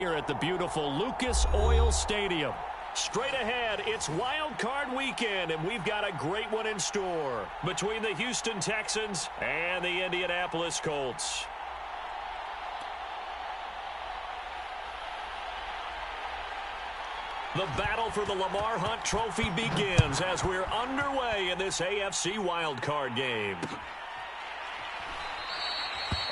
Here at the beautiful Lucas Oil Stadium. Straight ahead, it's Wild Card Weekend, and we've got a great one in store between the Houston Texans and the Indianapolis Colts. The battle for the Lamar Hunt Trophy begins as we're underway in this AFC Wild Card game.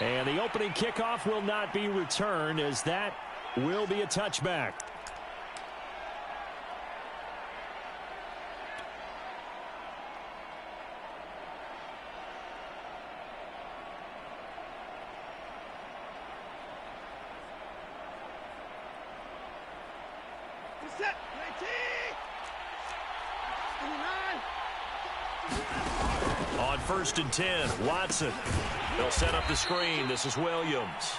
And the opening kickoff will not be returned, as that will be a touchback. On 1st and 10, Watson. They'll set up the screen. This is Williams.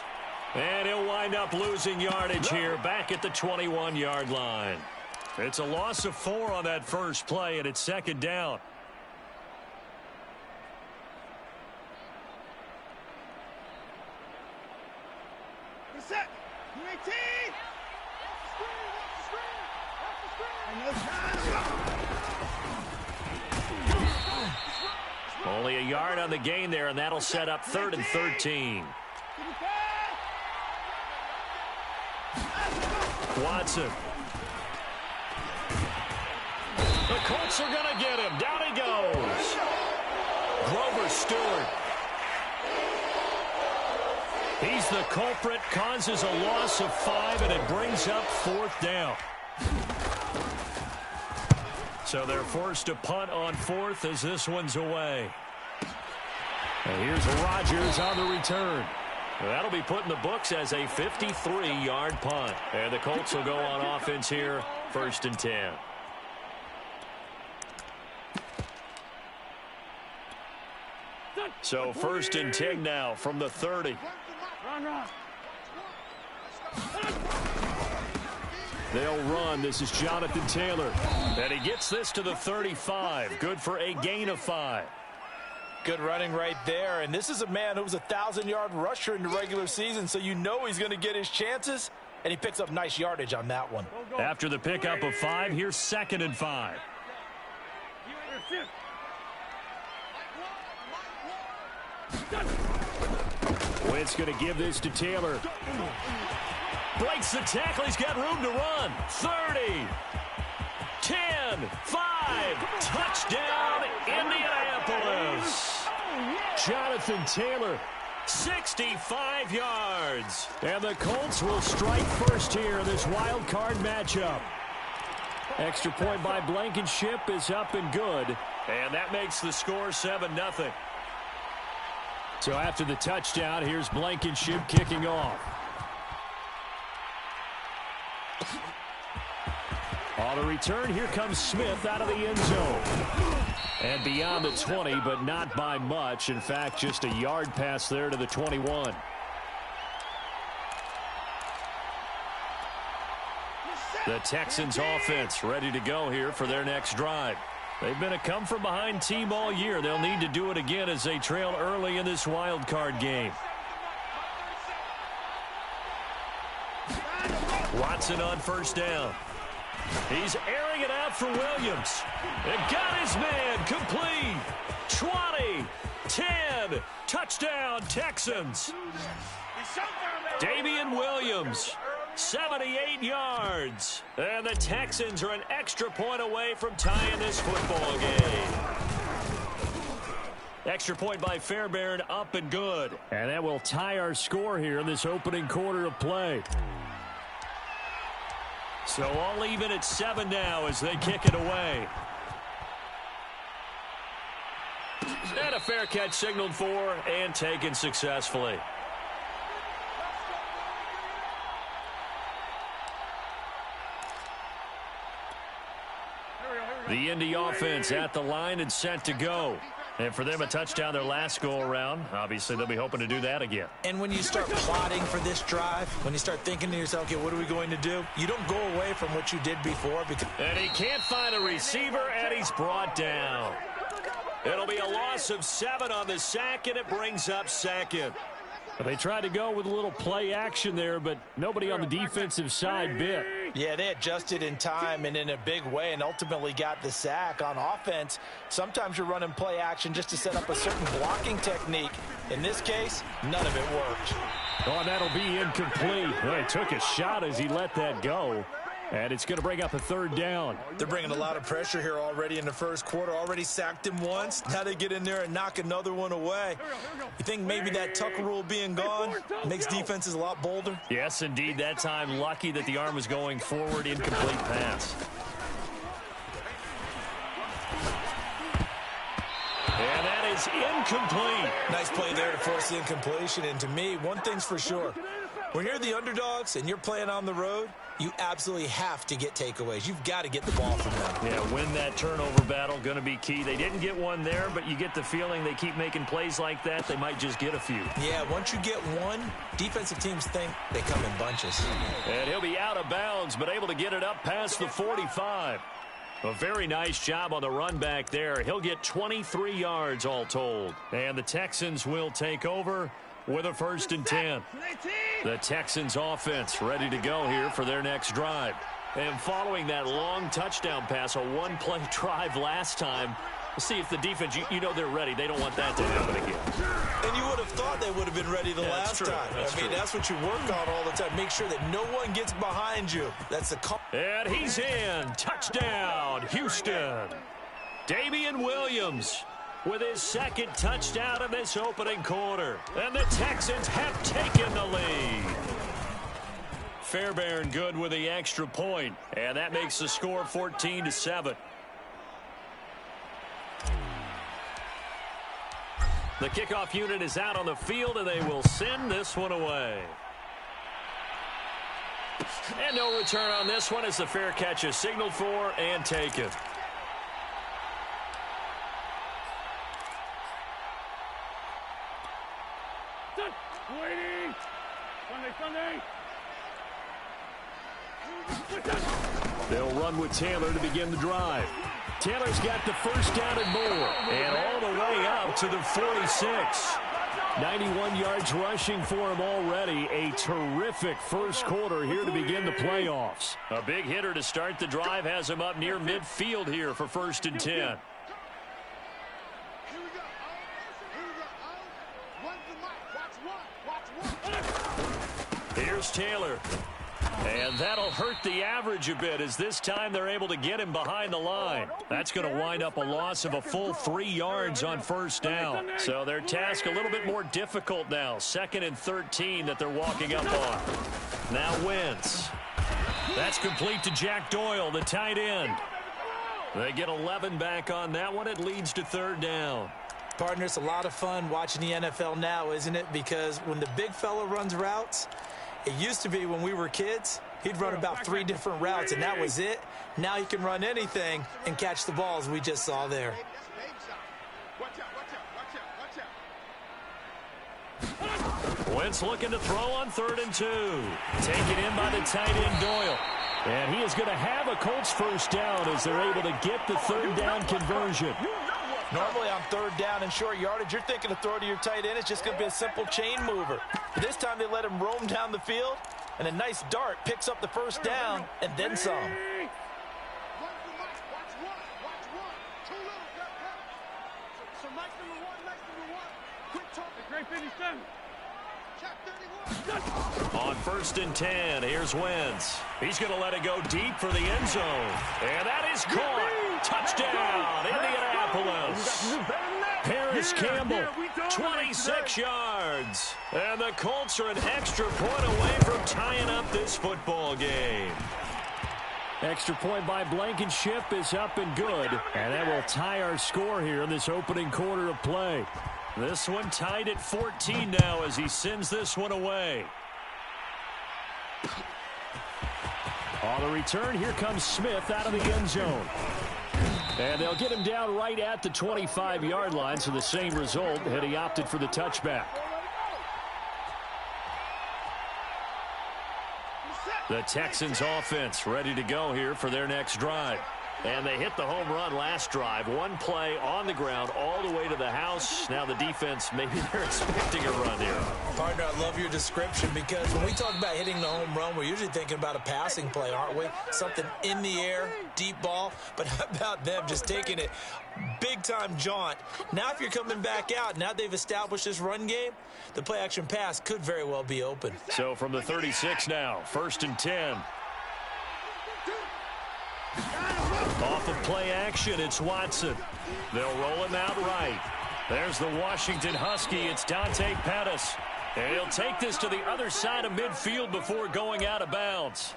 And he'll wind up losing yardage here back at the 21-yard line. It's a loss of 4 on that first play, and it's 2nd down. Only a yard on the gain there, and that'll set up 3rd and 13. Watson. The Colts are going to get him. Down he goes. Grover Stewart. He's the culprit, causes a loss of 5, and it brings up 4th down. So they're forced to punt on 4th as this one's away. And here's Rodgers on the return. That'll be put in the books as a 53-yard punt. And the Colts will go on offense here, 1st and 10. So 1st and 10 now from the 30. They'll run. This is Jonathan Taylor. And he gets this to the 35. Good for a gain of 5. Good running right there. And this is a man who was a 1,000-yard rusher in the regular season, so you know he's going to get his chances. And he picks up nice yardage on that one. After the pickup of 5, here's 2nd and 5. Wentz going to give this to Taylor. Breaks the tackle. He's got room to run. 30, 10, 5. Touchdown, Indianapolis. Jonathan Taylor, 65 yards. And the Colts will strike first here in this wild card matchup. Extra point by Blankenship is up and good. And that makes the score 7-0. So after the touchdown, here's Blankenship kicking off. On the return, here comes Smith out of the end zone. And beyond the 20, but not by much. In fact, just a yard pass there to the 21. The Texans offense ready to go here for their next drive. They've been a come-from-behind team all year. They'll need to do it again as they trail early in this wild card game. Watson on 1st down. He's airing it out for Williams. And got his man complete. 20, 10, touchdown Texans. Damian Williams, 78 yards. And the Texans are an extra point away from tying this football game. Extra point by Fairbairn, up and good. And that will tie our score here in this opening quarter of play. So all even at 7 now as they kick it away. And a fair catch signaled for and taken successfully. The Indy offense at the line and set to go. And for them, a touchdown their last go-around. Obviously, they'll be hoping to do that again. And when you start plotting for this drive, when you start thinking to yourself, okay, what are we going to do? You don't go away from what you did before. And he can't find a receiver, and he's brought down. It'll be a loss of 7 on the sack, and it brings up 2nd. They tried to go with a little play action there, but nobody on the defensive side bit. Yeah, they adjusted in time and in a big way and ultimately got the sack. On offense, sometimes you're running play action just to set up a certain blocking technique. In this case, none of it worked. Oh, and that'll be incomplete. Well, he took a shot as he let that go. And it's going to bring up a third down. They're bringing a lot of pressure here already in the first quarter. Already sacked him once. Now they get in there and knock another one away. You think maybe that Tucker rule being gone makes defenses a lot bolder? Yes, indeed. That time, lucky that the arm was going forward. Incomplete pass. And that is incomplete. Nice play there to force the incompletion. And to me, one thing's for sure. When you're the underdogs and you're playing on the road, you absolutely have to get takeaways. You've got to get the ball from them. Yeah, win that turnover battle, going to be key. They didn't get one there, but you get the feeling they keep making plays like that, they might just get a few. Yeah, once you get one, defensive teams think they come in bunches. And he'll be out of bounds, but able to get it up past the 45. A very nice job on the run back there. He'll get 23 yards all told. And the Texans will take over with a 1st and 10. The Texans offense ready to go here for their next drive. And following that long touchdown pass, a one-play drive last time, we'll see if the defense, you know they're ready. They don't want that to happen again. And you would have thought they would have been ready the last time. That's what you work on all the time. Make sure that no one gets behind you. That's the And he's in. Touchdown, Houston. Damian Williams with his 2nd touchdown of this opening quarter. And the Texans have taken the lead. Fairbairn good with the extra point. And that makes the score 14-7. The kickoff unit is out on the field, and they will send this one away. And no return on this one as the fair catch is signaled for and taken. Waiting. Sunday. They'll run with Taylor to begin the drive. Taylor's got the first down and more. And all the way up to the 46. 91 yards rushing for him already. A terrific first quarter here to begin the playoffs. A big hitter to start the drive has him up near midfield here for 1st and 10. Here's Taylor. And that'll hurt the average a bit as this time they're able to get him behind the line. That's going to wind up a loss of a full 3 yards on 1st down. So their task a little bit more difficult now. 2nd and 13 that they're walking up on. Now Wentz. That's complete to Jack Doyle, the tight end. They get 11 back on that one. It leads to 3rd down. Partner, it's a lot of fun watching the NFL now, isn't it? Because when the big fella runs routes, it used to be when we were kids, he'd run about 3 different routes, and that was it. Now he can run anything and catch the balls we just saw there. Wentz looking to throw on 3rd and 2. Taken in by the tight end Doyle. And he is going to have a Colts 1st down as they're able to get the 3rd down conversion. Normally on 3rd down and short yardage, you're thinking to throw to your tight end. It's just going to be a simple chain mover. But this time they let him roam down the field, and a nice dart picks up the 1st down and then some. On 1st and 10, here's Wentz. He's going to let it go deep for the end zone. And that is caught. Touchdown, Indianapolis. Paris Campbell, 26 yards. And the Colts are an extra point away from tying up this football game. Extra point by Blankenship is up and good. And that will tie our score here in this opening quarter of play. This one tied at 14 now as he sends this one away. On the return, here comes Smith out of the end zone. And they'll get him down right at the 25-yard line, so the same result had he opted for the touchback. The Texans offense ready to go here for their next drive. And they hit the home run last drive. One play on the ground all the way to the house. Now the defense, maybe they're expecting a run here. Partner, I love your description because when we talk about hitting the home run, we're usually thinking about a passing play, aren't we? Something in the air, deep ball. But how about them just taking it big-time jaunt? Now if you're coming back out, now they've established this run game, the play-action pass could very well be open. So from the 36 now, 1st and 10. Off of play action, it's Watson. They'll roll him out right. There's the Washington Husky. It's Dante Pettis. And he'll take this to the other side of midfield before going out of bounds.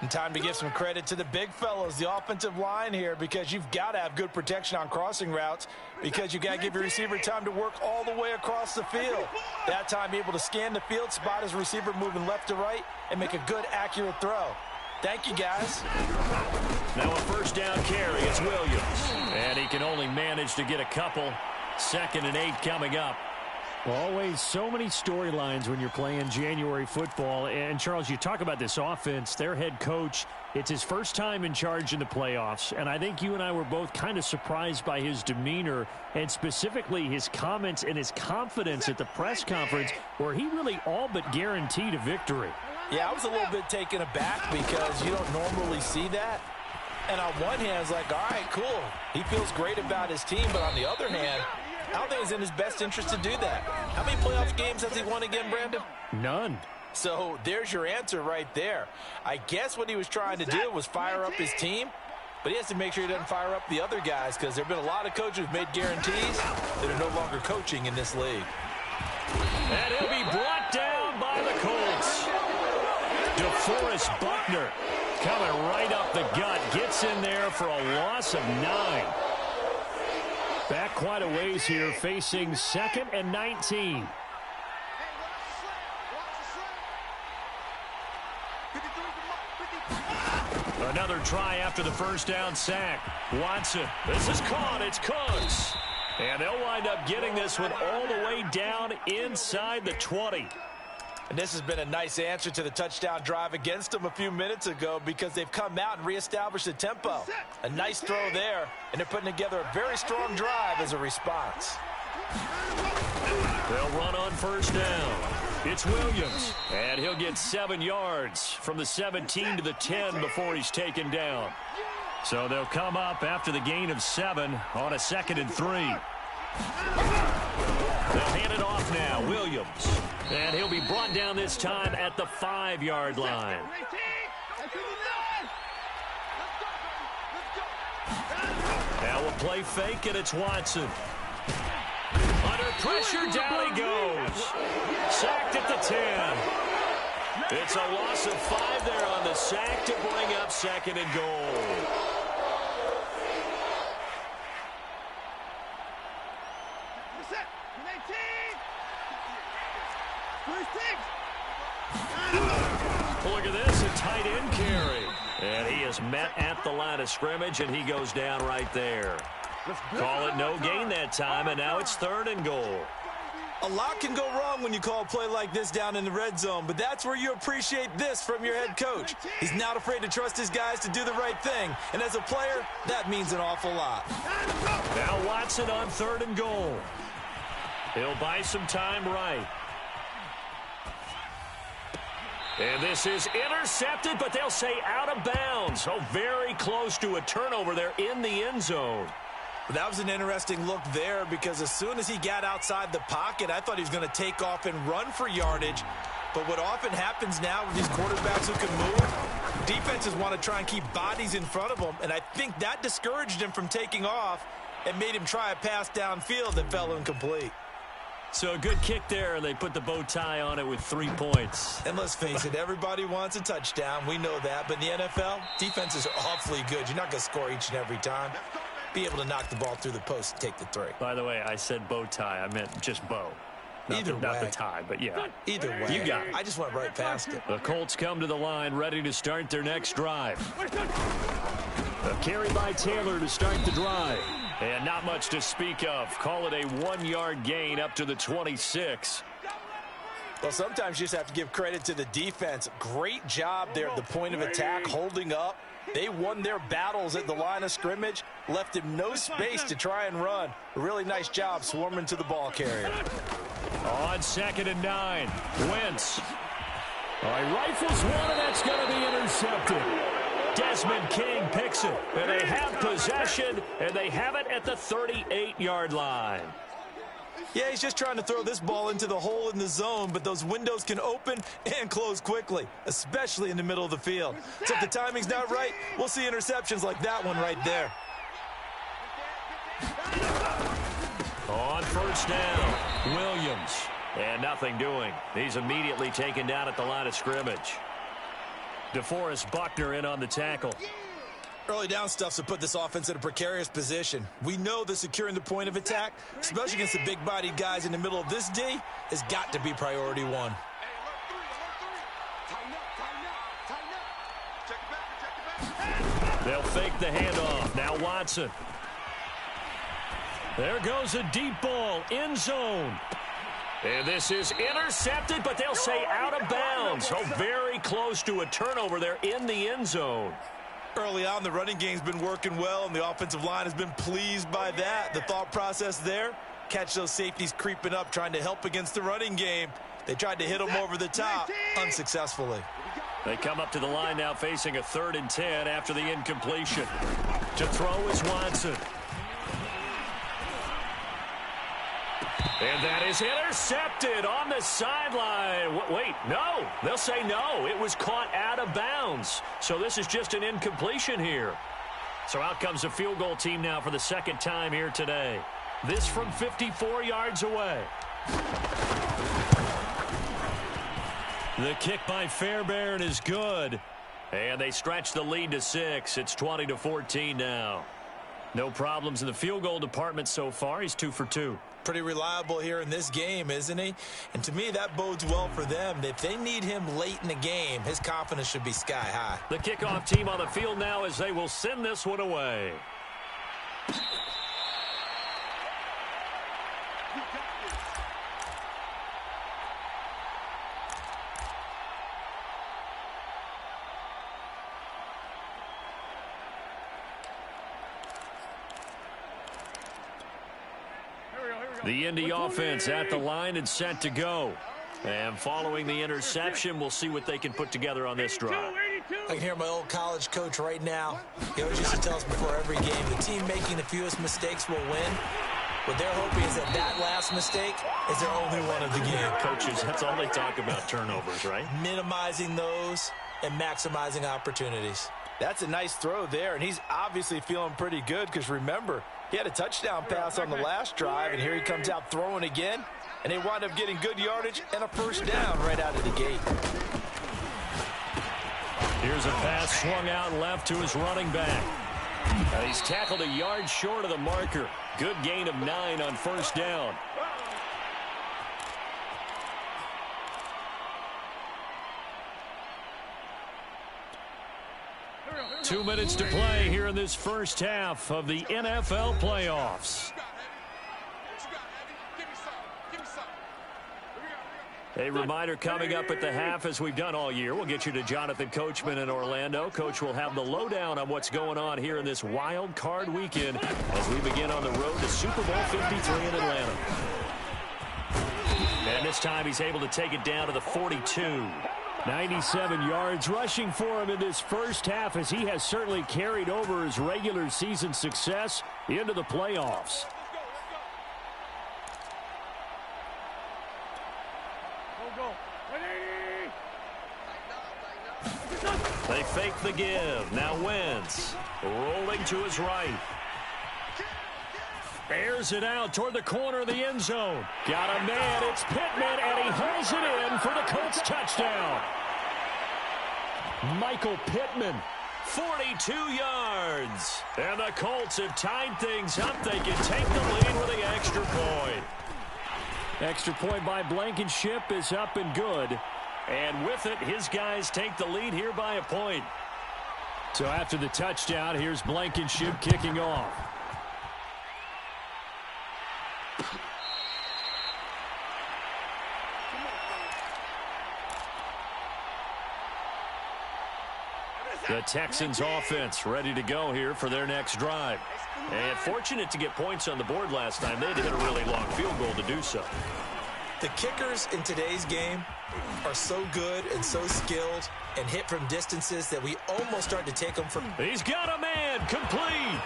And time to give some credit to the big fellows, the offensive line here, because you've got to have good protection on crossing routes because you've got to give your receiver time to work all the way across the field. That time able to scan the field, spot his receiver moving left to right, and make a good, accurate throw. Thank you, guys. Now a first down carry. It's Williams. And he can only manage to get a couple. 2nd and 8 coming up. Always so many storylines when you're playing January football. And, Charles, you talk about this offense, their head coach, it's his first time in charge in the playoffs. And I think you and I were both kind of surprised by his demeanor and specifically his comments and his confidence at the press conference where he really all but guaranteed a victory. Yeah, I was a little bit taken aback because you don't normally see that. And on one hand, it's like, all right, cool. He feels great about his team. But on the other hand, I don't think it's in his best interest to do that. How many playoff games has he won again, Brandon? None. So there's your answer right there. I guess what he was trying to do was fire up his team. But he has to make sure he doesn't fire up the other guys because there have been a lot of coaches who've made guarantees that are no longer coaching in this league. And he'll be brought down by the Colts. DeForest Buckner coming right up the gut. Gets in there for a loss of 9. Back quite a ways here, facing 2nd and 19. Another try after the first down sack. Watson. This is caught. It's Cooks. And they'll wind up getting this one all the way down inside the 20. And this has been a nice answer to the touchdown drive against them a few minutes ago because they've come out and reestablished the tempo. A nice throw there, and they're putting together a very strong drive as a response. They'll run on first down. It's Williams, and he'll get 7 yards from the 17 to the 10 before he's taken down. So they'll come up after the gain of 7 on a 2nd and 3. They'll hand it off now, Williams. And he'll be brought down this time at the 5-yard line. Now we'll play fake, and it's Watson. Under pressure, down he goes. Sacked at the 10. It's a loss of 5 there on the sack to bring up 2nd and goal. Look at this, a tight end carry. And he is met at the line of scrimmage, and he goes down right there. Call it no gain that time, and now it's 3rd and goal. A lot can go wrong when you call a play like this down in the red zone, but that's where you appreciate this from your head coach. He's not afraid to trust his guys to do the right thing, and as a player, that means an awful lot. Now Watson on 3rd and goal. He'll buy some time right. And this is intercepted, but they'll say out of bounds. Oh, very close to a turnover there in the end zone. That was an interesting look there because as soon as he got outside the pocket, I thought he was going to take off and run for yardage. But what often happens now with these quarterbacks who can move, defenses want to try and keep bodies in front of them, and I think that discouraged him from taking off and made him try a pass downfield that fell incomplete. So a good kick there, and they put the bow tie on it with 3 points. And let's face it, everybody wants a touchdown. We know that. But in the NFL, defenses are awfully good. You're not going to score each and every time. Be able to knock the ball through the post and take the 3. By the way, I said bow tie. I meant just bow. Not the tie, but yeah. Either way. You got it. I just went right past it. The Colts come to the line, ready to start their next drive. A carry by Taylor to start the drive. And not much to speak of. Call it a 1-yard gain up to the 26. Well, sometimes you just have to give credit to the defense. Great job there at the point of attack, holding up. They won their battles at the line of scrimmage, left him no space to try and run. A really nice job swarming to the ball carrier. On 2nd and 9, Wentz. All right, rifles one, and that's going to be intercepted. Desmond King picks it, and they have possession, and they have it at the 38-yard line. Yeah, he's just trying to throw this ball into the hole in the zone, but those windows can open and close quickly, especially in the middle of the field. So if the timing's not right, we'll see interceptions like that one right there. On 1st down, Williams. And nothing doing. He's immediately taken down at the line of scrimmage. DeForest Buckner in on the tackle. Early down stuff's to put this offense in a precarious position. We know that securing the point of attack, especially against the big-bodied guys in the middle of this D, has got to be priority one. They'll fake the handoff. Now Watson. There goes a deep ball, end zone. And this is intercepted, but they'll say out of bounds. So very close to a turnover there in the end zone. Early on, the running game's been working well, and the offensive line has been pleased by that. The thought process there, catch those safeties creeping up, trying to help against the running game. They tried to hit them over the top, unsuccessfully. They come up to the line now facing a 3rd and 10 after the incompletion. To throw is Watson. And that is intercepted on the sideline. Wait, no. They'll say no. It was caught out of bounds. So this is just an incompletion here. So out comes the field goal team now for the 2nd time here today. This from 54 yards away. The kick by Fairbairn is good. And they stretch the lead to 6. It's 20-14 now. No problems in the field goal department so far. He's 2 for 2. Pretty reliable here in this game, isn't he? And to me, that bodes well for them. If they need him late in the game, his confidence should be sky high. The kickoff team on the field now as they will send this one away. The Indy offense at the line and set to go. And following the interception, we'll see what they can put together on this drive. I can hear my old college coach right now. He always used to tell us before every game, the team making the fewest mistakes will win. What they're hoping is that last mistake is their only one of the game. Coaches, that's all they talk about, turnovers, right? Minimizing those and maximizing opportunities. That's a nice throw there, and he's obviously feeling pretty good because, remember, he had a touchdown pass on the last drive, and here he comes out throwing again, and they wind up getting good yardage and a 1st down right out of the gate. Here's a pass swung out left to his running back. And he's tackled a yard short of the marker. Good gain of 9 on 1st down. Two minutes to play here in this first half of the NFL playoffs. A reminder coming up at the half, as we've done all year. We'll get you to Jonathan Coachman in Orlando. Coach will have the lowdown on what's going on here in this wild card weekend as we begin on the road to Super Bowl 53 in Atlanta. And this time he's able to take it down to the 42. 97 yards rushing for him in this first half, as he has certainly carried over his regular season success into the playoffs. They fake the give. Now Wentz rolling to his right. Airs it out toward the corner of the end zone. Got a man. It's Pittman, and he holds it in for the Colts touchdown. Michael Pittman. 42 yards. And the Colts have tied things up. They can take the lead with the extra point. Extra point by Blankenship is up and good. And with it, his guys take the lead here by a point. So after the touchdown, here's Blankenship kicking off. The Texans offense ready to go here for their next drive. And fortunate to get points on the board last time. They had to hit a really long field goal to do so. The kickers in today's game are so good and so skilled and hit from distances that we almost start to take them for. He's got a man complete.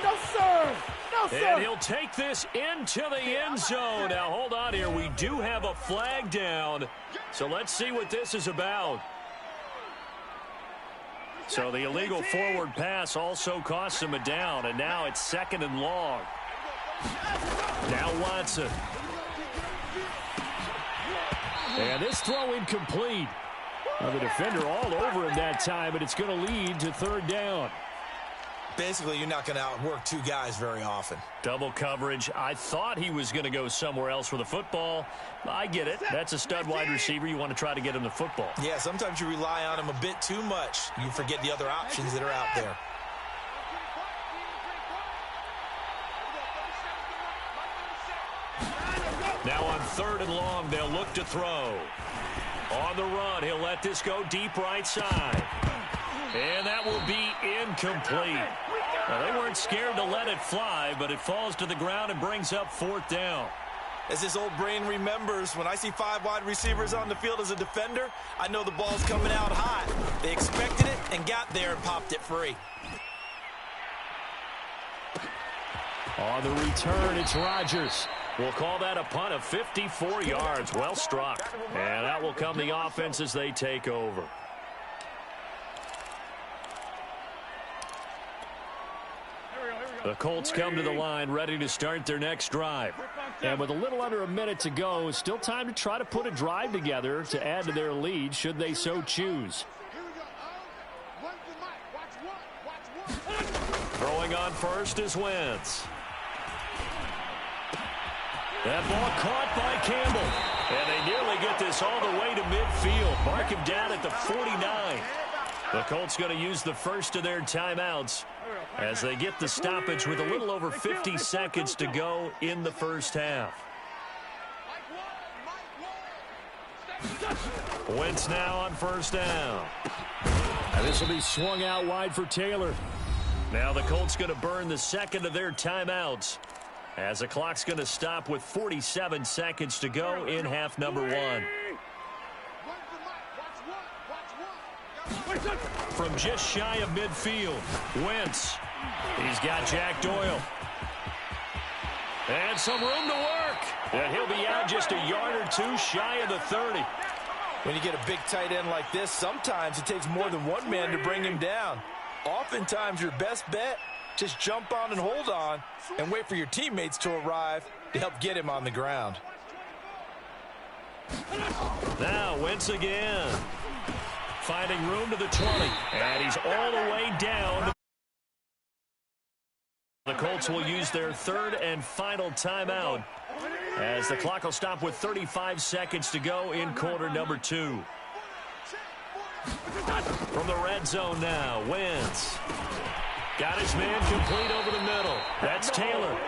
No, sir. No, sir. And he'll take this into the end zone. Now, hold on here. We do have a flag down. So let's see what this is about. So the illegal forward pass also costs him a down. And now it's 2nd and long. Now Watson. And this throw incomplete. Now the defender all over him that time, and it's going to lead to 3rd down. Basically, you're not going to outwork two guys very often. Double coverage. I thought he was going to go somewhere else for the football. I get it. That's a stud wide receiver. You want to try to get him the football. Yeah, sometimes you rely on him a bit too much. You forget the other options that are out there. Now on 3rd and long, they'll look to throw. On the run, he'll let this go deep right side. And that will be incomplete. Now, they weren't scared to let it fly, but it falls to the ground and brings up 4th down. As this old brain remembers, when I see 5 wide receivers on the field as a defender, I know the ball's coming out hot. They expected it and got there and popped it free. On the return, it's Rodgers. We'll call that a punt of 54 yards. Well struck. And that will come the offense as they take over. The Colts come to the line ready to start their next drive. And with a little under a minute to go, still time to try to put a drive together to add to their lead should they so choose. Throwing on first is Wentz. That ball caught by Campbell. And they nearly get this all the way to midfield. Mark him down at the 49. The Colts going to use the first of their timeouts as they get the stoppage with a little over 50 seconds to go in the first half. Wentz now on 1st down. And this will be swung out wide for Taylor. Now the Colts going to burn the 2nd of their timeouts as the clock's going to stop with 47 seconds to go in half number 1. From just shy of midfield, Wentz. He's got Jack Doyle. And some room to work. And he'll be out just a yard or two shy of the 30. When you get a big tight end like this, sometimes it takes more than one man to bring him down. Oftentimes, your best bet, just jump on and hold on and wait for your teammates to arrive to help get him on the ground. Now Wentz again. Finding room to the 20. And he's all the way down. The Colts will use their 3rd and final timeout as the clock will stop with 35 seconds to go in quarter number 2. From the red zone now, Wentz. Got his man complete over the middle. That's Taylor.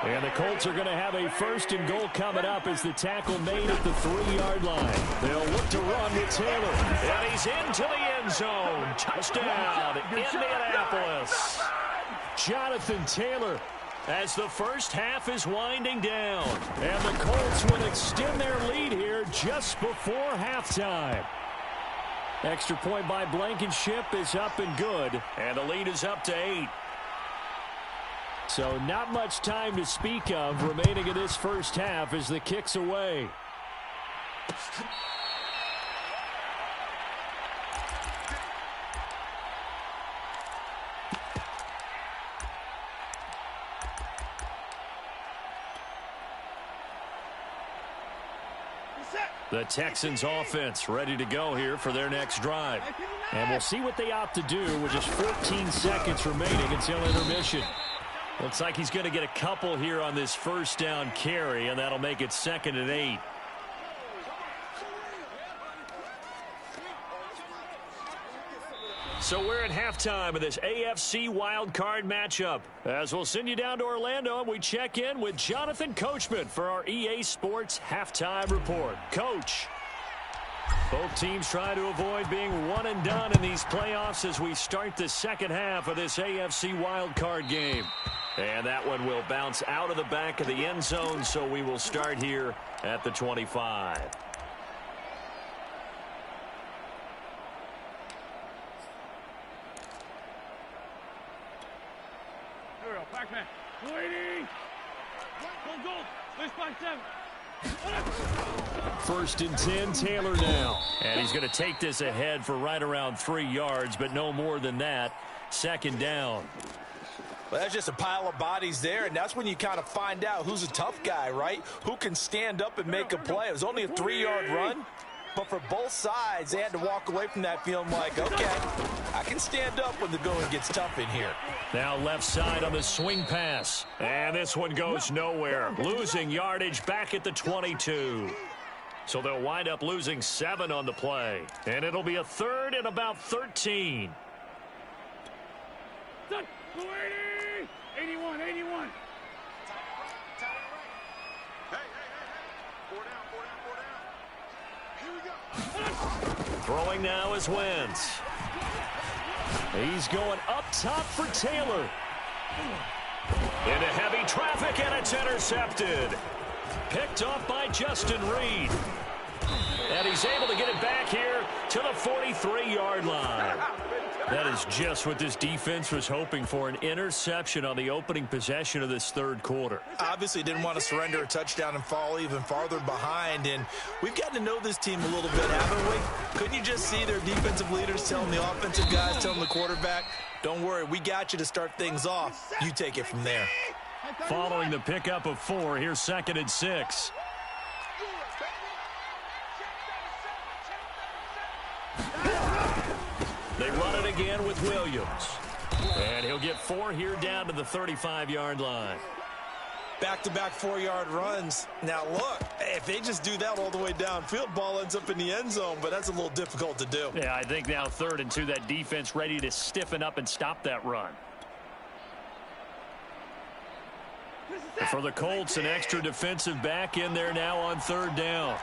And the Colts are going to have a 1st and goal coming up as the tackle made at the 3-yard line. They'll look to run with Taylor. And he's into the end zone. Touchdown, Indianapolis. Jonathan Taylor. As the first half is winding down. And the Colts will extend their lead here just before halftime. Extra point by Blankenship is up and good. And the lead is up to 8. So not much time to speak of remaining in this first half as the kick's away. The Texans offense ready to go here for their next drive. And we'll see what they opt to do with just 14 seconds remaining until intermission. Looks like he's going to get a couple here on this 1st down carry, and that'll make it 2nd and 8. So we're at halftime of this AFC wildcard matchup. As we'll send you down to Orlando, and we check in with Jonathan Coachman for our EA Sports Halftime Report. Coach. Both teams trying to avoid being one and done in these playoffs as we start the second half of this AFC wildcard game. And that one will bounce out of the back of the end zone, so we will start here at the 25. Here we go, back man. 280. Go. 657. First and 10, Taylor now. And he's going to take this ahead for right around 3 yards, but no more than that. Second down. Well, that's just a pile of bodies there, and that's when you kind of find out who's a tough guy, right? Who can stand up and make a play. It was only a 3-yard run, but for both sides, they had to walk away from that feeling like, okay, I can stand up when the going gets tough in here. Now left side on the swing pass. And this one goes nowhere. Losing yardage back at the 22. So they'll wind up losing 7 on the play. And it'll be a third and about 13. 280. 81. Hey. 4 down. Here we go. Throwing now is Wentz. He's going up top for Taylor. Into heavy traffic, and it's intercepted. Picked off by Justin Reed. And he's able to get it back here to the 43-yard line. That is just what this defense was hoping for, an interception on the opening possession of this third quarter. Obviously didn't want to surrender a touchdown and fall even farther behind, and we've gotten to know this team a little bit, haven't we? Couldn't you just see their defensive leaders telling the offensive guys, telling the quarterback, don't worry, we got you to start things off. You take it from there. Following the pickup of 4, here's 2nd and 6. They run it again with Williams. And he'll get 4 here down to the 35-yard line. Back-to-back 4-yard runs. Now, look, if they just do that all the way downfield, ball ends up in the end zone, but that's a little difficult to do. Yeah, I think now 3rd and 2, that defense ready to stiffen up and stop that run. For the Colts, an extra defensive back in there now on 3rd down.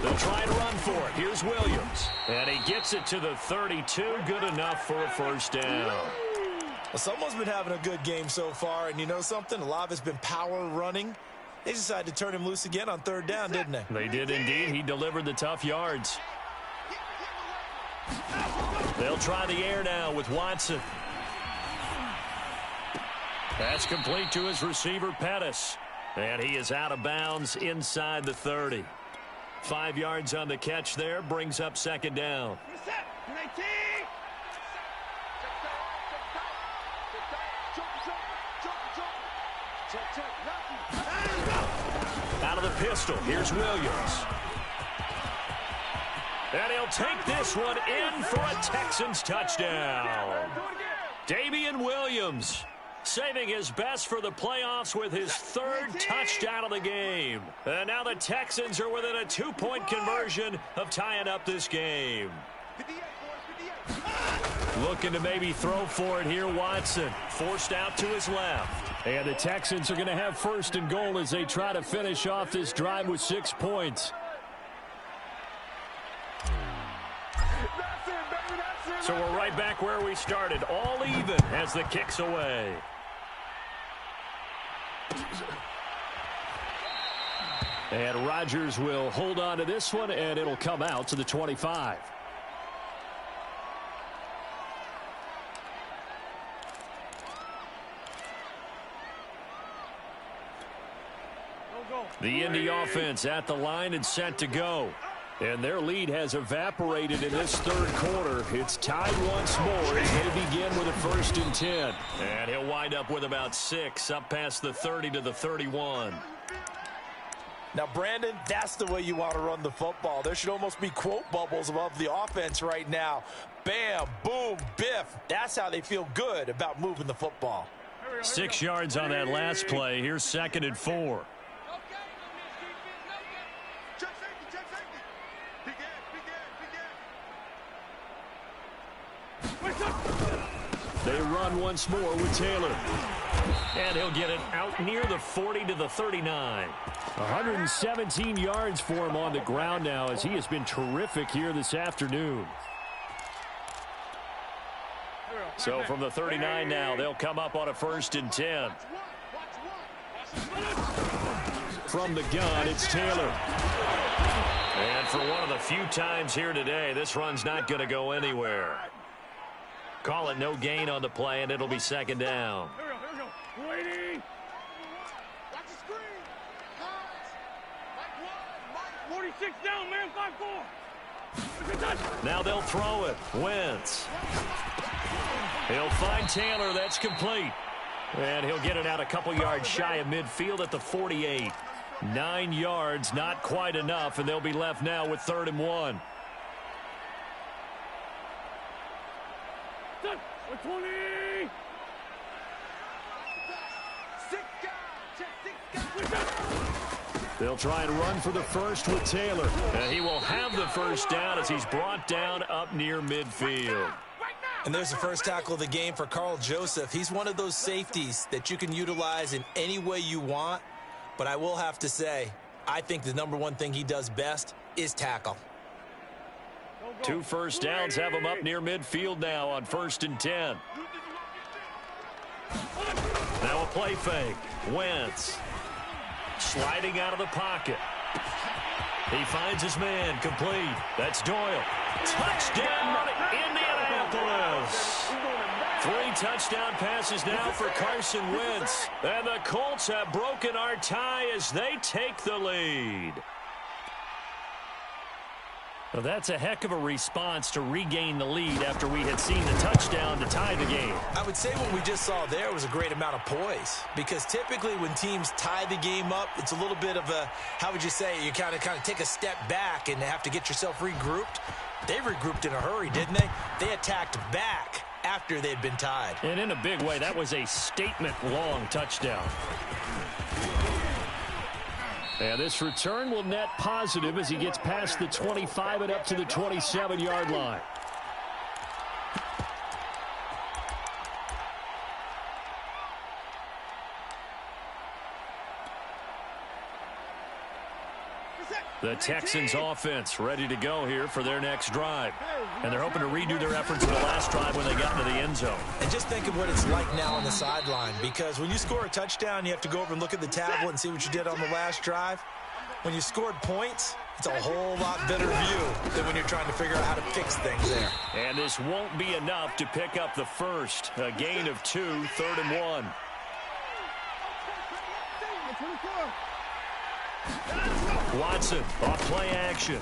They'll try to run for it. Here's Williams. And he gets it to the 32. Good enough for a first down. Well, someone's been having a good game so far, and you know something? A lot of it's been power running. They decided to turn him loose again on 3rd down, didn't they? They did indeed. He delivered the tough yards. They'll try the air now with Watson. That's complete to his receiver, Pettis. And he is out of bounds inside the 30. 5 yards on the catch there, brings up 2nd down. Out of the pistol, here's Williams. And he'll take this one in for a Texans touchdown. Damian Williams saving his best for the playoffs with his 3rd touchdown of the game. And now the Texans are within a 2-point conversion of tying up this game. Looking to maybe throw for it here, Watson. Forced out to his left. And the Texans are going to have 1st and goal as they try to finish off this drive with 6 points. So we're right back where we started, all even as the kick's away. And Rodgers will hold on to this one, and it'll come out to the 25. The Indy offense at the line and set to go. And their lead has evaporated in this 3rd quarter. It's tied once more as they begin with a 1st and 10. And he'll wind up with about 6 up past the 30 to the 31. Now, Brandon, that's the way you want to run the football. There should almost be quote bubbles above the offense right now. Bam, boom, biff. That's how they feel good about moving the football. 6 yards on that last play. Here's 2nd and 4. They run once more with Taylor. And he'll get it out near the 40 to the 39. 117 yards for him on the ground now as he has been terrific here this afternoon. So from the 39 now, they'll come up on a 1st and 10. From the gun, it's Taylor. And for one of the few times here today, this run's not going to go anywhere. Call it no gain on the play, and it'll be 2nd down. Here we go. Waiting. Watch the screen. 46 down, man. 5-4. Now they'll throw it. Wentz. He'll find Taylor. That's complete. And he'll get it out a couple yards shy of midfield at the 48. 9 yards, not quite enough, and they'll be left now with 3rd and 1. 20. They'll try and run for the first with Taylor. And he will have the 1st down as he's brought down up near midfield. And there's the first tackle of the game for Carl Joseph. He's one of those safeties that you can utilize in any way you want. But I will have to say, I think the #1 thing he does best is tackle. 2 first downs have him up near midfield now on 1st and 10. Now a play fake. Wentz sliding out of the pocket. He finds his man, complete. That's Doyle. Touchdown, Indianapolis. 3 touchdown passes now for Carson Wentz. And the Colts have broken our tie as they take the lead. Well, that's a heck of a response to regain the lead after we had seen the touchdown to tie the game. I would say what we just saw there was a great amount of poise, because typically when teams tie the game up, it's a little bit of a, how would you say, you kind of take a step back and have to get yourself regrouped. They regrouped in a hurry, didn't they? They attacked back after they'd been tied. And in a big way, that was a statement-long touchdown. And this return will net positive as he gets past the 25 and up to the 27-yard line. The Texans offense ready to go here for their next drive. And they're hoping to redo their efforts in the last drive when they got into the end zone. And just think of what it's like now on the sideline, because when you score a touchdown, you have to go over and look at the tablet and see what you did on the last drive. When you scored points, it's a whole lot better view than when you're trying to figure out how to fix things there. And this won't be enough to pick up the first. A gain of 2, 3rd and 1. Watson off play action.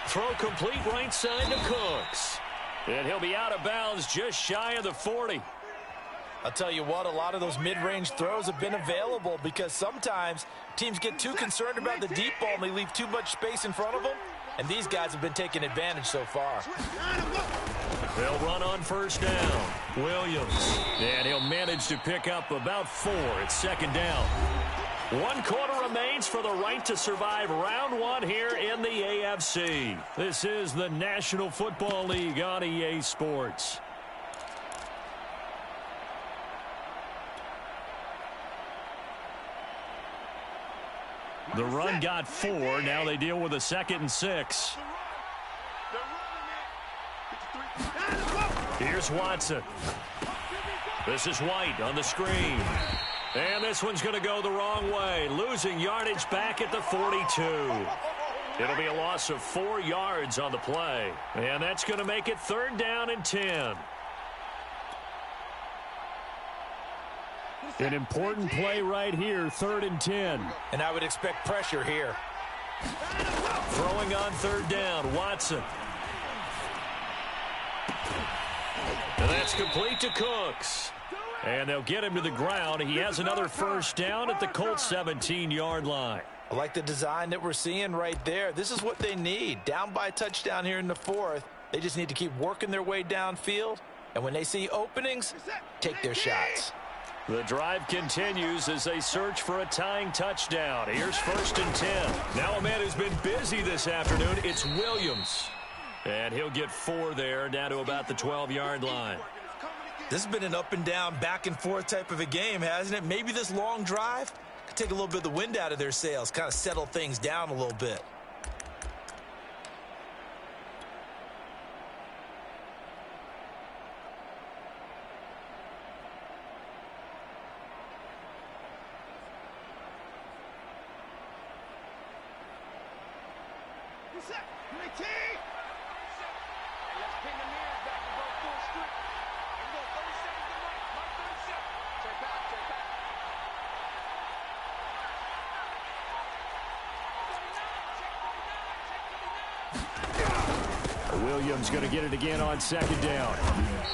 Throw complete right side to Cooks. And he'll be out of bounds just shy of the 40. I'll tell you what, a lot of those mid-range throws have been available because sometimes teams get too concerned about the deep ball and they leave too much space in front of them. And these guys have been taking advantage so far. They'll run on 1st down. Williams. And he'll manage to pick up about 4. It's 2nd down. 1 quarter remains for the right to survive round 1 here in the AFC. This is the National Football League on EA Sports. The run got 4. Now they deal with a 2nd and 6. Here's Watson. This is White on the screen. And this one's going to go the wrong way. Losing yardage back at the 42. It'll be a loss of 4 yards on the play. And that's going to make it 3rd down and 10. An important play right here, 3rd and 10. And I would expect pressure here. Throwing on 3rd down, Watson. And that's complete to Cooks. And they'll get him to the ground. He has another 1st down at the Colts 17-yard line. I like the design that we're seeing right there. This is what they need. Down by a touchdown here in the 4th. They just need to keep working their way downfield. And when they see openings, take their shots. The drive continues as they search for a tying touchdown. Here's 1st and 10. Now a man who's been busy this afternoon, it's Williams. And he'll get 4 there, down to about the 12-yard line. This has been an up and down, back and forth type of a game, hasn't it? Maybe this long drive could take a little bit of the wind out of their sails, kind of settle things down a little bit. Williams going to get it again on second down.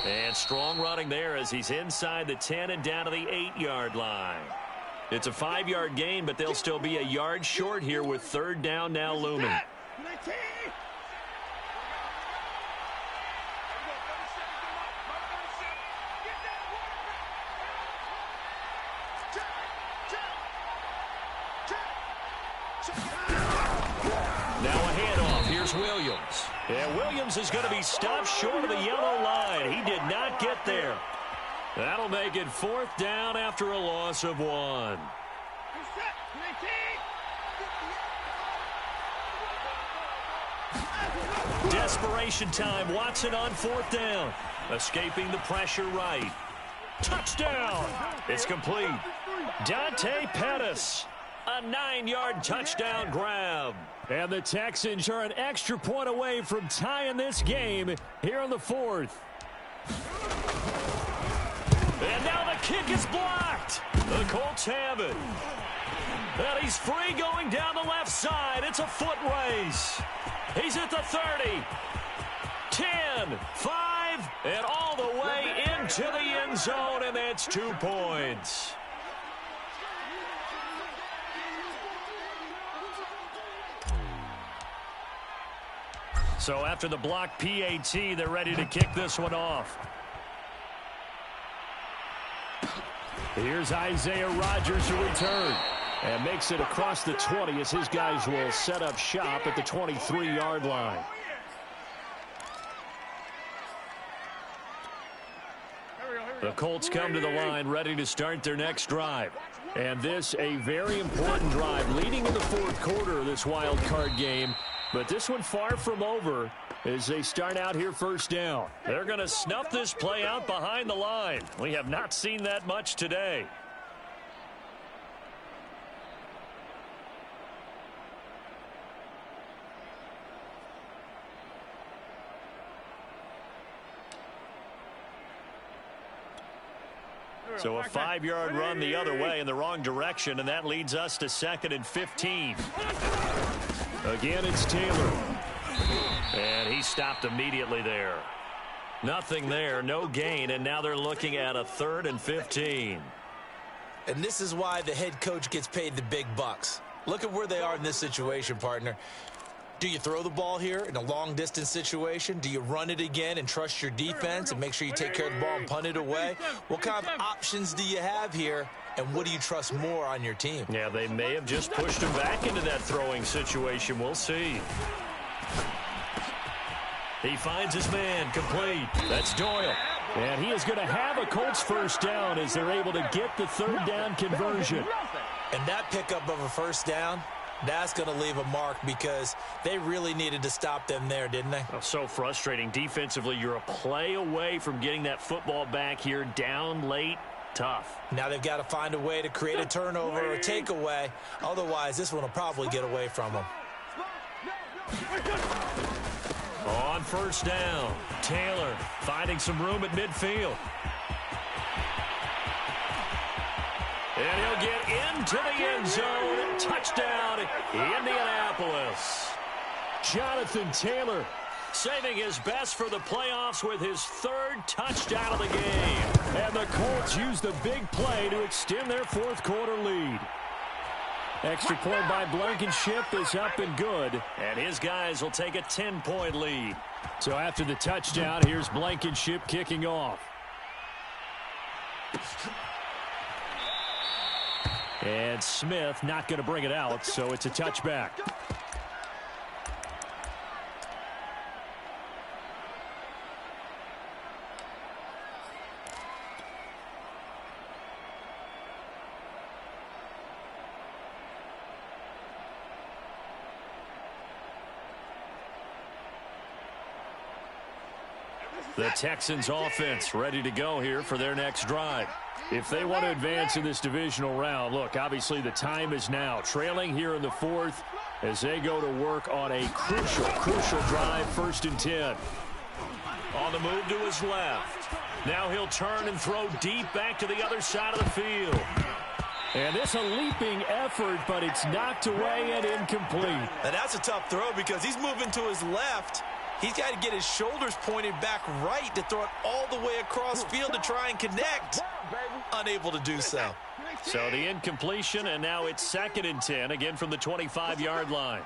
And strong running there as he's inside the 10 and down to the 8-yard line. It's a 5-yard gain, but they'll still be a yard short here with third down now looming. Now a handoff. Here's Williams. And Williams is going to be stopped short of the yellow line. He did not get there. That'll make it fourth down after a loss of 1. Desperation time. Watson on fourth down. Escaping the pressure right. Touchdown. It's complete. Dante Pettis. A 9-yard touchdown grab. And the Texans are an extra point away from tying this game here in the fourth. And now the kick is blocked. The Colts have it. And he's free going down the left side. It's a foot race. He's at the 30. 10, 5, and all the way into the end zone, and that's 2 points. So after the block PAT, they're ready to kick this one off. Here's Isaiah Rodgers to return. And makes it across the 20 as his guys will set up shop at the 23-yard line. The Colts come to the line ready to start their next drive. And this a very important drive leading in the fourth quarter of this wild card game. But this one far from over as they start out here first down. They're going to snuff this play out behind the line. We have not seen that much today. So a 5-yard run the other way in the wrong direction, and that leads us to 2nd and 15. Again, it's Taylor. And he stopped immediately there. Nothing there, no gain, and now they're looking at a 3rd and 15. And this is why the head coach gets paid the big bucks. Look at where they are in this situation, partner. Do you throw the ball here in a long-distance situation? Do you run it again and trust your defense and make sure you take care of the ball and punt it away? What kind of options do you have here, and what do you trust more on your team? Yeah, they may have just pushed him back into that throwing situation. We'll see. He finds his man complete. That's Doyle. And he is going to have a Colts first down as they're able to get the third down conversion. And that pickup of a first down, that's going to leave a mark because they really needed to stop them there, didn't they? Oh, so frustrating. Defensively, you're a play away from getting that football back here down late. Tough. Now they've got to find a way to create a turnover or a takeaway. Otherwise, this one will probably get away from them. On first down, Taylor finding some room at midfield. And he'll get into the end zone. Touchdown, Indianapolis. Jonathan Taylor saving his best for the playoffs with his 3rd touchdown of the game. And the Colts use the big play to extend their fourth quarter lead. Extra point by Blankenship is up and good. And his guys will take a 10-point lead. So after the touchdown, here's Blankenship kicking off. And Smith not going to bring it out, so it's a touchback. The Texans offense ready to go here for their next drive. If they want to advance in this divisional round, look, obviously the time is now. Trailing here in the fourth as they go to work on a crucial drive, 1st and 10. On the move to his left. Now he'll turn and throw deep back to the other side of the field. And it's a leaping effort, but it's knocked away and incomplete. And that's a tough throw because he's moving to his left. He's got to get his shoulders pointed back right to throw it all the way across field to try and connect. Unable to do so. So the incompletion, and now it's 2nd and 10, again from the 25-yard line.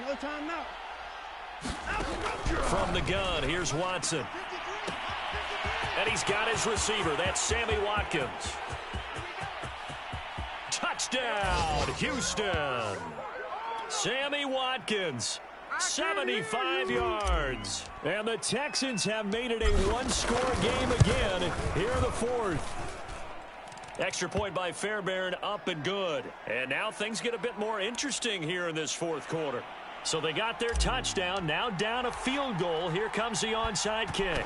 No timeout. From the gun, here's Watson. And he's got his receiver. That's Sammy Watkins. Touchdown, Houston. Sammy Watkins, 75 yards. And the Texans have made it a one-score game again here in the fourth. Extra point by Fairbairn, up and good. And now things get a bit more interesting here in this fourth quarter. So they got their touchdown, now down a field goal. Here comes the onside kick.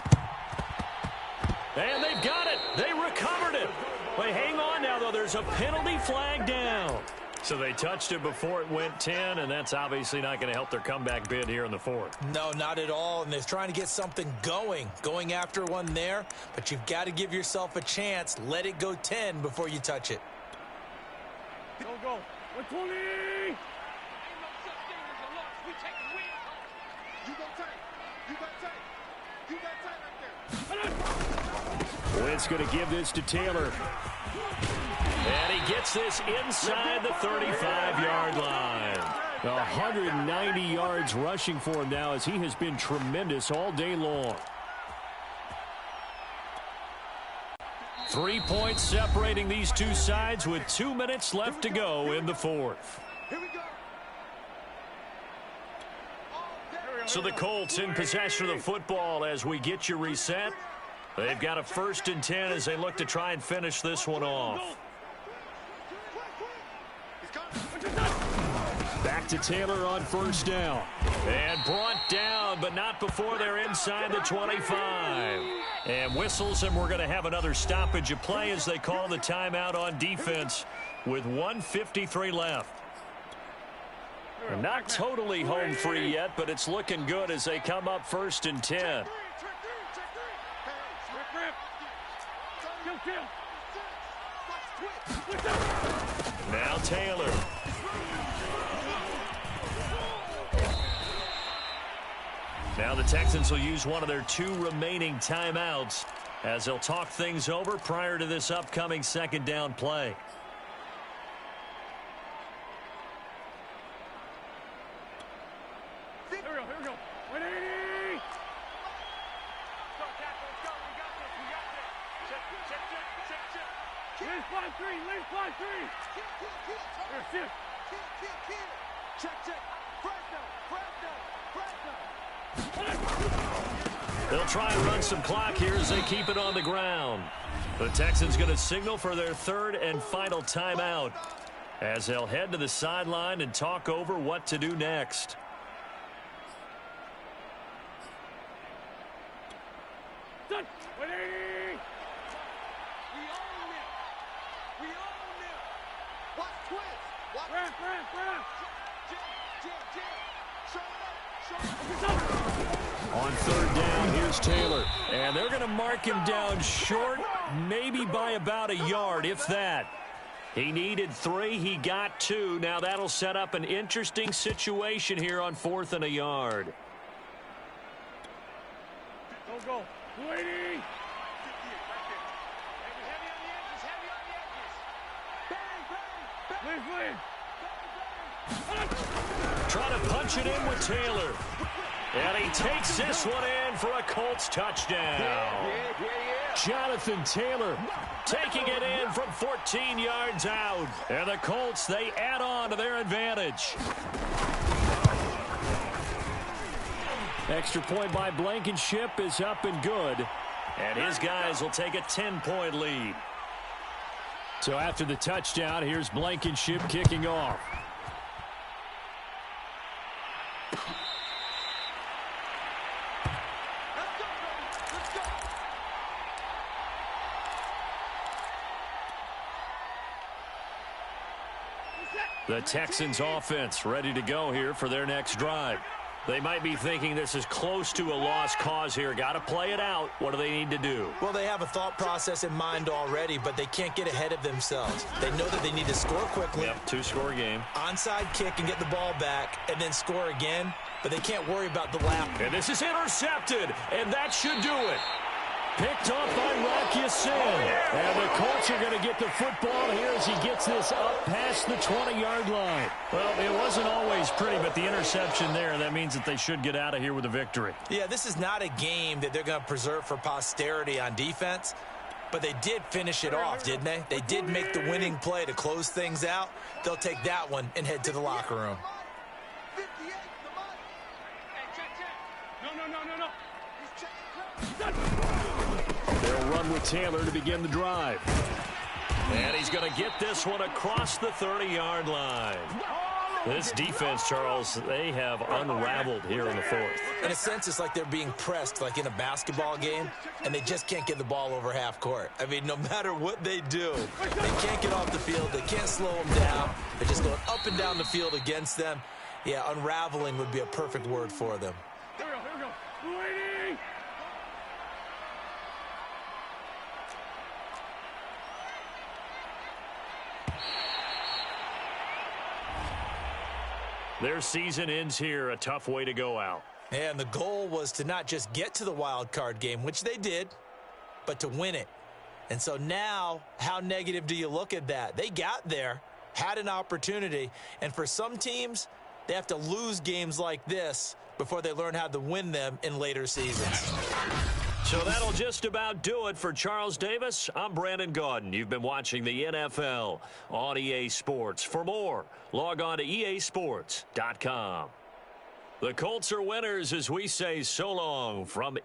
And they've got it. They recovered it. But hang on now, though. There's a penalty flag down. So they touched it before it went 10, and that's obviously not going to help their comeback bid here in the fourth. No, not at all, and they're trying to get something going after one there, but you've got to give yourself a chance. Let it go 10 before you touch it. Go, go. 120. Wentz going to give this to Taylor. And he gets this inside the 35-yard line. 190 yards rushing for him now as he has been tremendous all day long. 3 points separating these two sides with 2 minutes left to go in the fourth. So the Colts in possession of the football as we get you reset. They've got a 1st and 10 as they look to try and finish this one off. Back to Taylor on 1st down. And brought down, but not before they're inside the 25. And whistles, and we're going to have another stoppage of play as they call the timeout on defense with 1:53 left. And not totally home free yet, but it's looking good as they come up 1st and 10. Now Taylor. Now the Texans will use one of their 2 remaining timeouts as they'll talk things over prior to this upcoming 2nd down play. Here we go. 180. Lane 5-3. Here, shift. Check. They'll try and run some clock here as they keep it on the ground. The Texans going to signal for their 3rd and final timeout as they'll head to the sideline and talk over what to do next. Done. 180. We own it. Watch twist. Ramp. On 3rd down, here's Taylor. And they're going to mark him down short, maybe by about a yard, if that. He needed 3. He got 2. Now that'll set up an interesting situation here on 4th and a yard. Go. 280. Trying to punch it in with Taylor. And he takes this one in for a Colts touchdown. Jonathan Taylor Taking it in from 14 yards out. And the Colts, they add on to their advantage. Extra point by Blankenship is up and good. And his guys will take a 10-point lead. So after the touchdown, here's Blankenship kicking off. The Texans offense ready to go here for their next drive. They might be thinking this is close to a lost cause here. Got to play it out. What do they need to do? Well, they have a thought process in mind already, but they can't get ahead of themselves. They know that they need to score quickly. Yep, two-score game. Onside kick and get the ball back and then score again, but they can't worry about the lap. And this is intercepted, and that should do it. Picked off by Rocky Sin. And the Colts are going to get the football here as he gets this up past the 20-yard line. Well, it wasn't always pretty, but the interception there, that means that they should get out of here with a victory. Yeah, this is not a game that they're going to preserve for posterity on defense, but they did finish it off, didn't they? They did make the winning play to close things out. They'll take that one and head to the locker room. 58, the money. Hey, check. No. He's checking. They'll run with Taylor to begin the drive. And he's going to get this one across the 30-yard line. This defense, Charles, they have unraveled here in the fourth. In a sense, it's like they're being pressed like in a basketball game, and they just can't get the ball over half court. I mean, no matter what they do, they can't get off the field. They can't slow them down. They're just going up and down the field against them. Yeah, unraveling would be a perfect word for them. Here we go. Waiting. Their season ends here. A tough way to go out. And the goal was to not just get to the wild card game, which they did, but to win it. And so now, how negative do you look at that? They got there, had an opportunity, and for some teams, they have to lose games like this before they learn how to win them in later seasons. So that'll just about do it for Charles Davis. I'm Brandon Gaudin. You've been watching the NFL on EA Sports. For more, log on to easports.com. The Colts are winners as we say so long from